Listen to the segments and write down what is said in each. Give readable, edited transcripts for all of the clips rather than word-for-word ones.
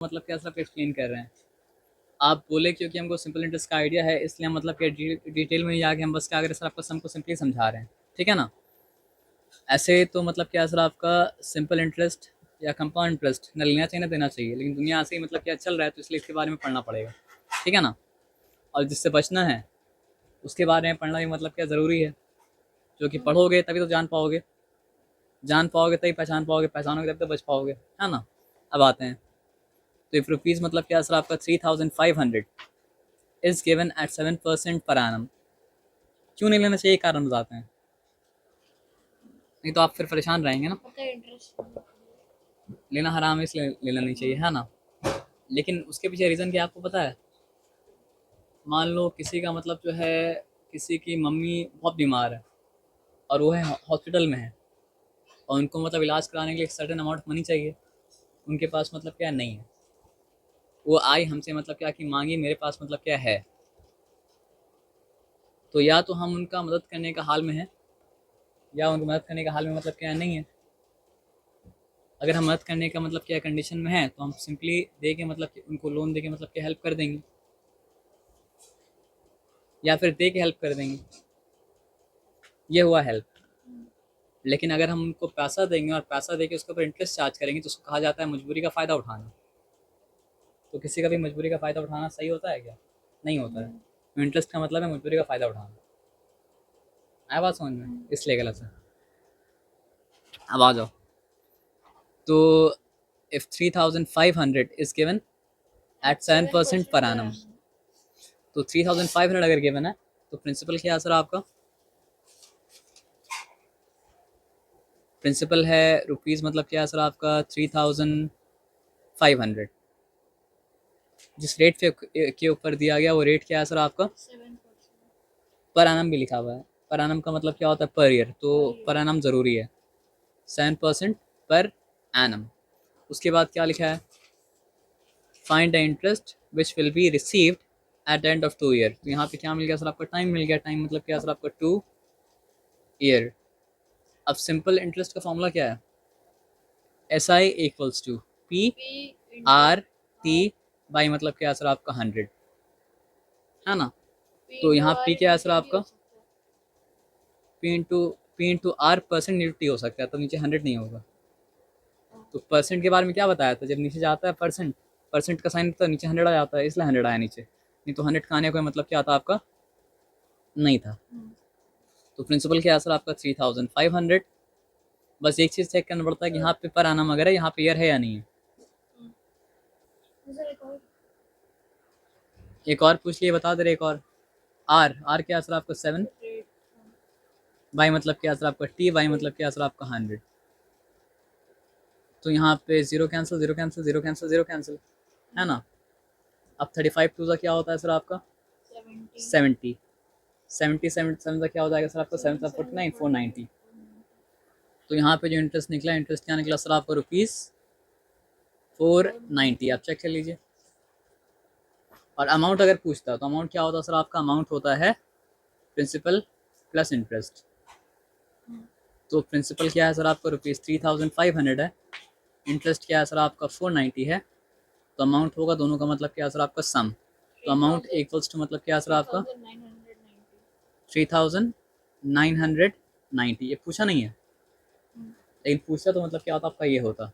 मतलब क्या सब एक्सप्लेन कर रहे हैं। आप बोले क्योंकि हमको सिंपल इंटरेस्ट का आइडिया है, इसलिए हम मतलब कि डिटेल में जाके हम बस क्या करें सर, आपको सम को सिंपली समझा रहे हैं, ठीक है ना। ऐसे तो मतलब क्या सर, आपका सिंपल इंटरेस्ट या कंपाउंड इंटरेस्ट न लेना चाहिए ना देना चाहिए, लेकिन दुनिया ऐसे ही मतलब क्या चल रहा है, तो इसलिए इसके बारे में पढ़ना पड़ेगा, ठीक है ना। और जिससे बचना है उसके बारे में पढ़ना भी मतलब क्या ज़रूरी है, जो कि पढ़ोगे तभी तो जान पाओगे तभी पहचान पाओगे, पहचानोगे तभी तो बच पाओगे, है ना। अब आते हैं, तो इफ रुपीज़ मतलब क्या सर, आपका 3500 is given at 7% per annum. क्यों नहीं लेना चाहिए, कारण बताते हैं, नहीं तो आप फिर परेशान रहेंगे ना। लेना हराम है इसलिए लेना नहीं चाहिए, है ना। लेकिन उसके पीछे रीज़न क्या आपको पता है। मान लो किसी का मतलब जो है, किसी की मम्मी बहुत बीमार है और वो है हॉस्पिटल में है, और उनको मतलब इलाज कराने के लिए एक सर्टेन अमाउंट मनी चाहिए, उनके पास मतलब क्या नहीं है। वो आई हमसे मतलब क्या कि मांगी, मेरे पास मतलब क्या है, तो या तो हम उनका मदद करने का हाल में है, या उनकी मदद करने का हाल में मतलब क्या नहीं है। अगर हम मदद करने का मतलब क्या कंडीशन में है, तो हम सिंपली दे के मतलब कि उनको लोन दे के मतलब क्या हेल्प कर देंगे, या फिर दे के हेल्प कर देंगे, ये हुआ हेल्प। लेकिन अगर हम उनको पैसा देंगे और पैसा दे के उसके ऊपर इंटरेस्ट चार्ज करेंगे, तो उसको कहा जाता है मजबूरी का फ़ायदा उठाना। तो किसी का भी मजबूरी का फ़ायदा उठाना सही होता है क्या, नहीं होता है। तो इंटरेस्ट का मतलब है मजबूरी का फ़ायदा उठाना। आया बात समझ में, इसलिए गलत है। अब आ जाओ, तो if 3500 is given at 7% per annum, तो 3500 अगर गिवन है, तो प्रिंसिपल क्या है सर आपका। प्रिंसिपल है रुपीज़ मतलब क्या है सर आपका 3500। जिस रेट के ऊपर दिया गया वो रेट क्या है सर आपका, पर एनम भी लिखा हुआ है। पर एनम का मतलब क्या होता है, पर ईयर, तो पर एनम ज़रूरी है। 7% पर एनम। उसके बाद क्या लिखा है, find the interest which will be received at the end of 2 year. तो यहाँ पे क्या मिल गया सर आपका, टाइम मिल गया। टाइम मतलब क्या सर आपका 2 ईयर। अब सिंपल इंटरेस्ट का फॉर्मूला क्या है, SI equals to PRT by मतलब क्या सर आपका 100, है ना। तो यहाँ P क्या है सर आपका, P into R percent into T हो सकता है, तो नीचे 100 नहीं होगा। तो परसेंट के बारे में क्या बताया था, जब नीचे जाता है परसेंट, परसेंट का साइन तो नीचे 100 आ जाता है, इसलिए 100 आया नीचे, नहीं तो 100 का आने का मतलब क्या आता आपका, नहीं था। तो प्रिंसिपल क्या है सर आपका 3500। बस एक चीज़ चेक करना पड़ता है कि यहाँ पे पर आना मगर है, यहाँ पे ईयर है या नहीं है। एक और पूछ लिए, बता दे रहे एक और। आर क्या सर आपका 7, बाई मतलब क्या सर आपका T, बाई मतलब क्या सर आपका 100। तो यहाँ पे zero cancel, zero cancel, zero cancel, zero cancel, है ना। अब 35 टू का क्या होता है सर आपका 70, 70 7 का क्या हो जाएगा सर आपका 7 49 490। तो यहाँ पे जो इंटरेस्ट निकला, इंटरेस्ट क्या निकला सर आपका ₹490। आप चेक कर लीजिए। और अमाउंट अगर पूछता तो अमाउंट क्या होता है सर आपका, अमाउंट होता है प्रिंसिपल प्लस इंटरेस्ट। तो प्रिंसिपल क्या है सर आपका ₹3500 है, इंटरेस्ट क्या है सर आपका 490 है, तो अमाउंट होगा दोनों का मतलब क्या है सर आपका सम। तो अमाउंट इक्वल्स टू मतलब क्या है सर आपका 3990। ये पूछा नहीं है, लेकिन पूछता तो मतलब क्या होता आपका ये होता।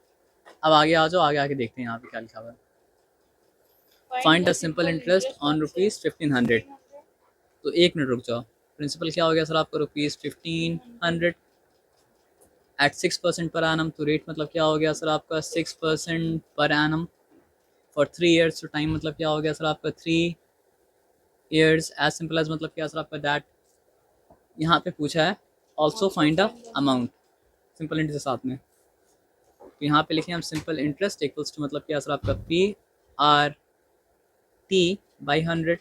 अब आगे आ जाओ, आगे आगे देखते हैं यहाँ पे क्या लिखा हुआ है। Find the simple interest on ₹1500। तो एक मिनट रुक जाओ। प्रिंसिपल क्या हो गया सर आपका ₹1500 एट 6% पर एनम। तो रेट मतलब क्या हो गया सर आपका 6% पर एनम फॉर 3 ईयर्स। तो टाइम मतलब क्या हो गया सर आपका 3 ईयर्स। एज सिंपल एज मतलब क्या सर आपका दैट। यहाँ पे पूछा है also find the amount, simple interest के साथ में। तो यहाँ पे लिखे हम सिंपल इंटरेस्ट इक्वल्स टू मतलब क्या सर आपका PRT बाई 100,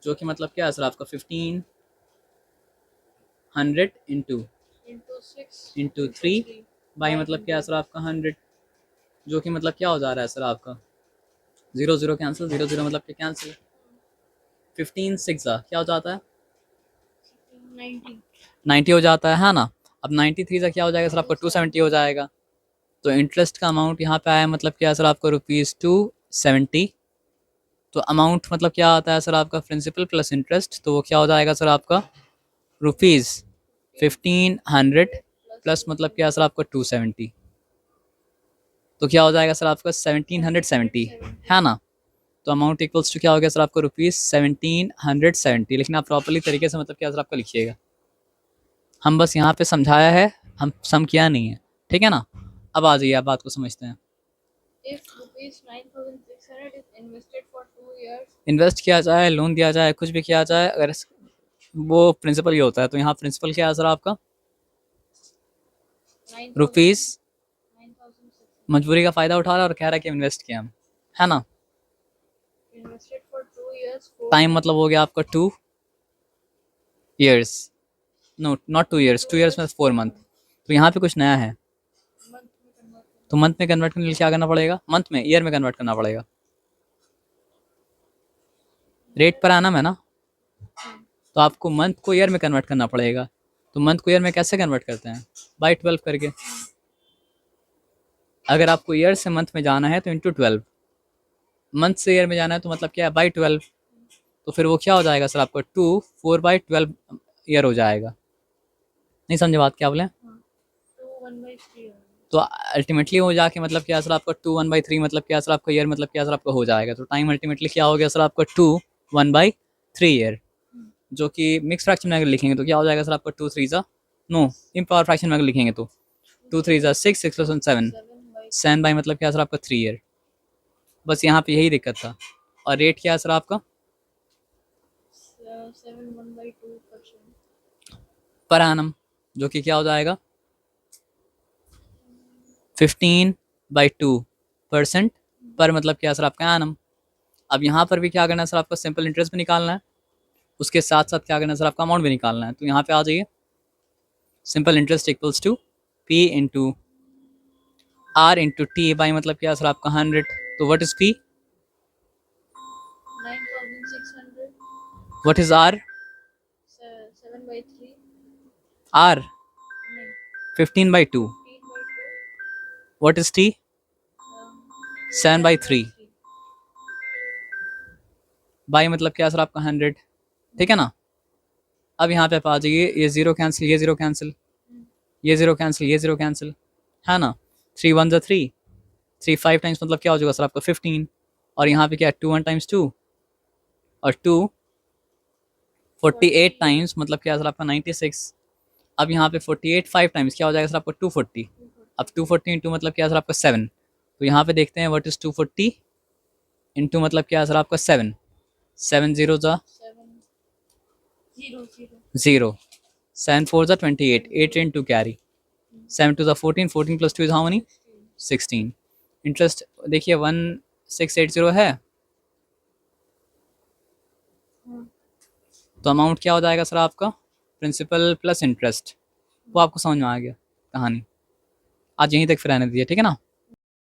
जो कि मतलब क्या है सर आपका 1500 इंटू 3 बाई मतलब क्या है सर आपका 100, जो कि मतलब क्या हो जा रहा है सर आपका zero zero cancel, zero zero मतलब क्या कैंसिल। 15 6 क्या हो जाता है 90 हो जाता है ना। अब 93 से क्या हो जाएगा सर आपका 270 हो जाएगा। तो इंटरेस्ट का अमाउंट यहाँ पे आया मतलब क्या सर आपका ₹270। तो अमाउंट मतलब क्या आता है सर आपका प्रिंसिपल प्लस इंटरेस्ट, तो वो क्या हो जाएगा सर आपका ₹1500 प्लस मतलब क्या सर आपका 270, तो क्या हो जाएगा सर आपका 1770, है ना। तो अमाउंट इक्वल्स टू क्या हो गया सर आपको ₹1770। लेकिन आप प्रॉपरली तरीके से मतलब क्या सर आपका लिखिएगा, हम बस यहाँ पे समझाया है, हम सम किया नहीं है, ठीक है ना। अब आ जाइए आप बात को समझते हैं। इन्वेस्ट किया जाए, लोन दिया जाए, कुछ भी किया जाए, अगर वो प्रिंसिपल ये होता है, तो यहाँ प्रिंसिपल क्या है सर आपका रुपीज़, मजबूरी का फ़ायदा उठा रहा है और कह रहा है कि इन्वेस्ट किया हम, है ना। टाइम मतलब हो गया आपका 2 years, no not 2 years, 2 years में 4 मंथ। तो यहाँ पे कुछ नया है, तो मंथ में कन्वर्ट करने के लिए क्या करना पड़ेगा, मंथ में ईयर में कन्वर्ट करना पड़ेगा। रेट पर आना है ना, तो आपको मंथ को ईयर में कन्वर्ट करना पड़ेगा। तो मंथ को ईयर में कैसे कन्वर्ट करते हैं, बाई 12 करके। अगर आपको ईयर से मंथ में जाना है तो इंटू 12, मंथ से ईयर में जाना है तो मतलब क्या है बाई 12। तो फिर वो क्या हो जाएगा सर आपको 4/12 ईयर हो जाएगा। नहीं समझे बात क्या बोले। तो अल्टीमेटली हो जाके मतलब क्या सर आपका 2/1/3 मतलब क्या सर आपका ईयर मतलब क्या सर आपका हो जाएगा। तो टाइम अल्टीमेटली क्या हो गया सर आपका 2/1/3 ईयर, जो कि मिक्स फ्रैक्शन में अगर लिखेंगे तो क्या हो जाएगा सर आपका 2 3 नो इम्पावर फ्रैक्शन में अगर लिखेंगे तो 2 3 6 6 + 1 7 7 बाई मतलब क्या सर आपका 3 ईयर। बस यहाँ पे यही दिक्कत था। और रेट क्या है सर आपका पर एनम, जो कि क्या हो जाएगा 15/2% पर मतलब क्या सर आपका एनम। अब यहाँ पर भी क्या करना है सर आपका सिंपल इंटरेस्ट भी निकालना है, उसके साथ साथ क्या करना है सर आपका अमाउंट भी निकालना है। तो यहाँ पे आ जाइए, simple interest equals to P into R into T by मतलब क्या सर आपका 100। तो what is P, what is R, R 15/2, what is T 7/3 by मतलब क्या सर आपका 100, ठीक है ना। अब यहाँ पे आप आ जाइए, ये जीरो कैंसिल, ये जीरो कैंसिल, ये जीरो कैंसिल, ये जीरो कैंसिल, है ना। 3 1 ज़ा 3, 3 5 टाइम्स मतलब क्या हो जाएगा सर आपका 15। और यहाँ पे क्या है 2 1 टाइम्स 2 और 2 48 टाइम्स मतलब क्या सर आपका 96। अब यहाँ पे 48 5 टाइम्स क्या हो जाएगा सर आपका 240। अब 240 इंटू मतलब क्या सर आपका 7। तो यहाँ पे देखते हैं व्हाट इज 240 इंटू मतलब क्या है सर आपका 7, 7 0 ज़ा 0, 7 4 ज़ा 28, 8 इंटू कैरी, 7 2 ज़ा 14, 14 + 2 इज हाउ मनी 16। इंटरेस्ट देखिए 1680 है, तो अमाउंट क्या हो जाएगा सर आपका प्रिंसिपल प्लस इंटरेस्ट। वो आपको समझ में आ गया कहानी, आज यहीं तक फिर रहने दीजिए, ठीक है ना।